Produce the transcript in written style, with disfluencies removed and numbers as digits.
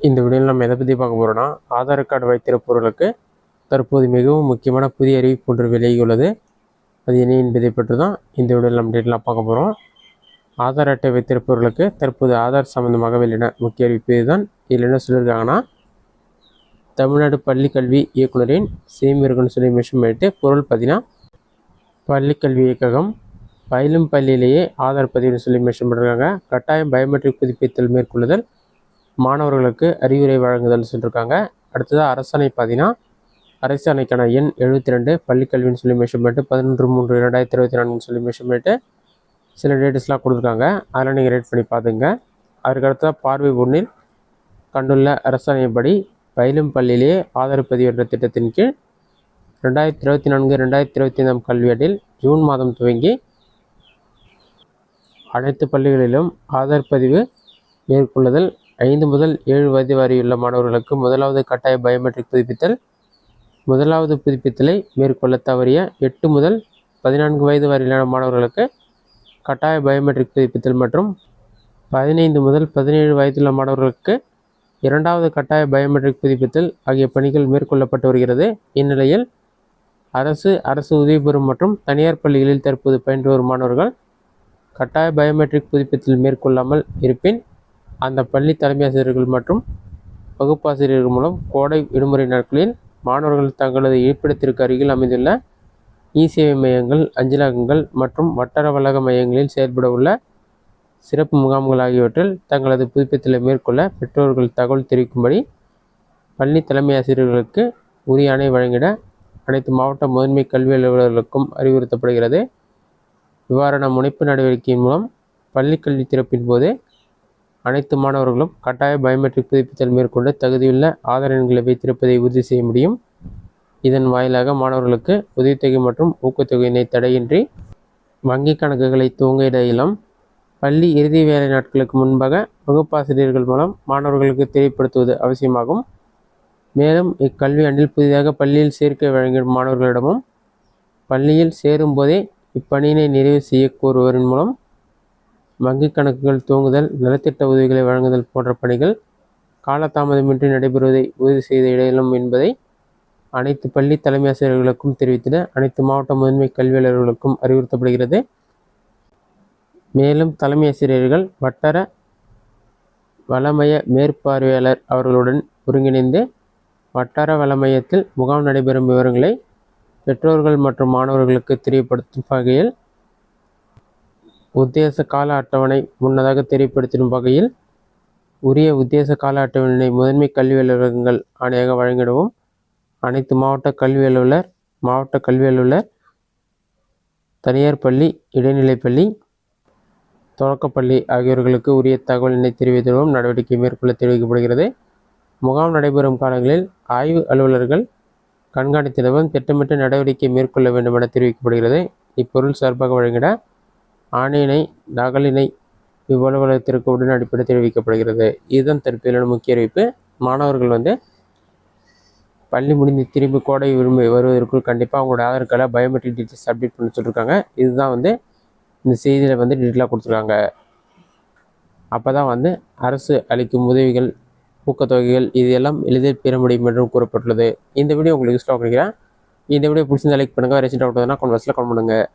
இந்த வீடியோவில் நம்ம எதை பற்றி பார்க்க போகிறோம்னா, ஆதார் கார்டு வைத்திருப்பவர்களுக்கு தற்போது மிகவும் முக்கியமான புதிய அறிவிப்பு ஒன்று விலகியுள்ளது. அது என்ன என்பதை பற்றி தான் இந்த வீடியோவில் நம்ம டீட்டெயிலாக பார்க்க போகிறோம். ஆதார் அட்டை வைத்திருப்பவர்களுக்கு தற்போது ஆதார் சம்பந்தமாக வெளியின முக்கிய அறிவிப்பு இதுதான். இதில் என்ன சொல்லியிருக்காங்கன்னா, தமிழ்நாடு பள்ளி கல்வி இயக்குனரின் செய்முறைகள்னு சொல்லி மென்ஷன் பண்ணிட்டு பொருள் பார்த்தீங்கன்னா, பள்ளிக்கல்வி இயக்ககம் பயிலும் பள்ளியிலேயே ஆதார் பதிவுன்னு சொல்லி மென்ஷன் பண்ணியிருக்காங்க. கட்டாயம் பயோமெட்ரிக் புதுப்பித்தல் மேற்கொள்ளுதல், மாணவர்களுக்கு அறிவுரை வழங்குதல் சொல்லியிருக்காங்க. அடுத்ததாக அரசாணை பார்த்தீங்கன்னா, அரசாணைக்கான எண் 72 பள்ளிக்கல்வின்னு சொல்லி மென்ஷன் பண்ணிட்டு 11/3/2024 சொல்லி மென்ஷன் பண்ணிட்டு சில டேட்டஸ்லாம் கொடுத்துருக்காங்க. அதெல்லாம் நீங்கள் ரேட் பண்ணி பார்த்துங்க. அதுக்கடுத்ததாக பார்வை 1 கண்டுள்ள அரசாணைப்படி பயிலும் பள்ளியிலேயே ஆதார் பதிவு என்ற திட்டத்தின் கீழ் 2024-2025 கல்வியாண்டில் ஜூன் மாதம் துவங்கி அனைத்து பள்ளிகளிலும் ஆதார் பதிவு மேற்கொள்ளுதல். 5 முதல் 7 வயது வரையுள்ள மாணவர்களுக்கு முதலாவது கட்டாய பயோமெட்ரிக் புதுப்பித்தல், முதலாவது புதுப்பித்தலை மேற்கொள்ள தவறிய 8 முதல் 14 வயது வரையிலான மாணவர்களுக்கு கட்டாய பயோமெட்ரிக் புதுப்பித்தல் மற்றும் 15 முதல் 17 வயதுள்ள மாணவர்களுக்கு இரண்டாவது கட்டாய பயோமெட்ரிக் புதுப்பித்தல் ஆகிய பணிகள் மேற்கொள்ளப்பட்டு வருகிறது. இந்நிலையில் அரசு உதவி பெறும் மற்றும் தனியார் பள்ளிகளில் தற்போது பயின்று வரும் மாணவர்கள் கட்டாய பயோமெட்ரிக் புதுப்பித்தல் மேற்கொள்ளாமல் இருப்பின் அந்த பள்ளி தலைமை ஆசிரியர்கள் மற்றும் வகுப்பாசிரியர்கள் மூலம் கோடை விடுமுறை நாட்களில் மாணவர்கள் தங்களது இருப்பிடத்திற்கு அருகில் அமைந்துள்ள இ-சேவை மையங்கள், அஞ்சலகங்கள் மற்றும் வட்டார வளாக மையங்களில் செயல்பட உள்ள சிறப்பு முகாம்கள் ஆகியவற்றில் தங்களது புதுப்பித்தலை மேற்கொள்ள பெற்றோர்கள் தகவல் தெரிவிக்கும்படி பள்ளி தலைமை ஆசிரியர்களுக்கு உரிய ஆணை வழங்கிட அனைத்து மாவட்ட முதன்மை கல்வி அலுவலர்களுக்கும் அறிவுறுத்தப்படுகிறது. இவ்வாறான முனைப்பு நடவடிக்கையின் மூலம் பள்ளிக்கல்வி திறப்பின் போது அனைத்து மாணவர்களும் கட்டாய பயோமெட்ரிக் புதுப்பித்தல் மேற்கொண்டு தகுதியுள்ள ஆதார் எண்களை வைத்திருப்பதை உறுதி செய்ய முடியும். இதன் வாயிலாக மாணவர்களுக்கு உதவித்தொகை மற்றும் ஊக்கத்தொகையினை தடையின்றி வங்கி கணக்குகளை துவங்கிட இயலும். பள்ளி இறுதி வேலை நாட்களுக்கு முன்பாக வகுப்பாசிரியர்கள் மூலம் மாணவர்களுக்கு தெரியப்படுத்துவது அவசியமாகும். மேலும் இக்கல்வி ஆண்டில் புதிதாக பள்ளியில் சேர்க்கை வழங்கும் மாணவர்களிடமும் பள்ளியில் சேரும் போதே இப்பணியினை நிறைவு செய்ய கோருவதன் மூலம் வங்கி கணக்குகள் துவங்குதல், நலத்திட்ட உதவிகளை வழங்குதல் போன்ற பணிகள் காலதாமதமின்றி நடைபெறுவதை உறுதி செய்த இடையிலும் என்பதை அனைத்து பள்ளி தலைமை ஆசிரியர்களுக்கும் தெரிவித்திட அனைத்து மாவட்ட முதன்மை கல்வி அலுவலர்களுக்கும் அறிவுறுத்தப்படுகிறது. மேலும் தலைமை ஆசிரியர்கள் வட்டார வளமைய மேற்பார்வையாளர் அவர்களுடன் ஒருங்கிணைந்து வட்டார வளமையத்தில் முகாம் நடைபெறும் விவரங்களை பெற்றோர்கள் மற்றும் மாணவர்களுக்கு தெரியப்படுத்தும் வகையில் உத்தேச கால அட்டவணை முன்னதாக தெரியப்படுத்தும் வகையில் உரிய உத்தேச கால அட்டவணை முதன்மை கல்வி அலுவலகங்கள் ஆணையாக வழங்கிடவும் அனைத்து மாவட்ட கல்வி அலுவலர், தனியார் பள்ளி, இடைநிலைப்பள்ளி, தொடக்கப்பள்ளி ஆகியோர்களுக்கு உரிய தகவலினை தெரிவித்திடவும் நடவடிக்கை மேற்கொள்ள தெரிவிக்கப்படுகிறது. முகாம் நடைபெறும் காலங்களில் ஆய்வு அலுவலர்கள் கண்காணித்திடவும் திட்டமிட்ட நடவடிக்கை மேற்கொள்ள வேண்டும் என தெரிவிக்கப்படுகிறது. இப்பொருள் சார்பாக வழங்கிட ஆணையினை நகலினை இவ்வலுவலகத்திற்கு உடன் அடிப்படை தெரிவிக்கப்படுகிறது. இதுதான் தற்போதைய முக்கிய அறிவிப்பு. மாணவர்கள் பள்ளி முடிந்து திரும்பி கோடை விரும்பி வருவதற்குள் கண்டிப்பாக அவங்களோட ஆதார் கார்டில் பயோமெட்ரிக் டீட்டெயில்ஸ் அப்டேட் பண்ண சொல்லியிருக்காங்க. இதுதான் இந்த செய்தியில் டீட்டெயிலாக கொடுத்துருக்காங்க. அப்போ தான் அரசு அளிக்கும் உதவிகள், ஊக்கத்தொகைகள் இது எல்லாம் எளிதில் பெற முடியும் என்றும் கூறப்பட்டுள்ளது. இந்த வீடியோ உங்களுக்கு யூஸ்ஃபுல்லாக நினைக்கிறேன். இந்த வீடியோ பிடிச்சிருந்தா லைக் பண்ணுங்கள். ரெசிட் அவுட் கமெண்ட் பாக்ஸில் கமெண்ட் பண்ணுங்கள்.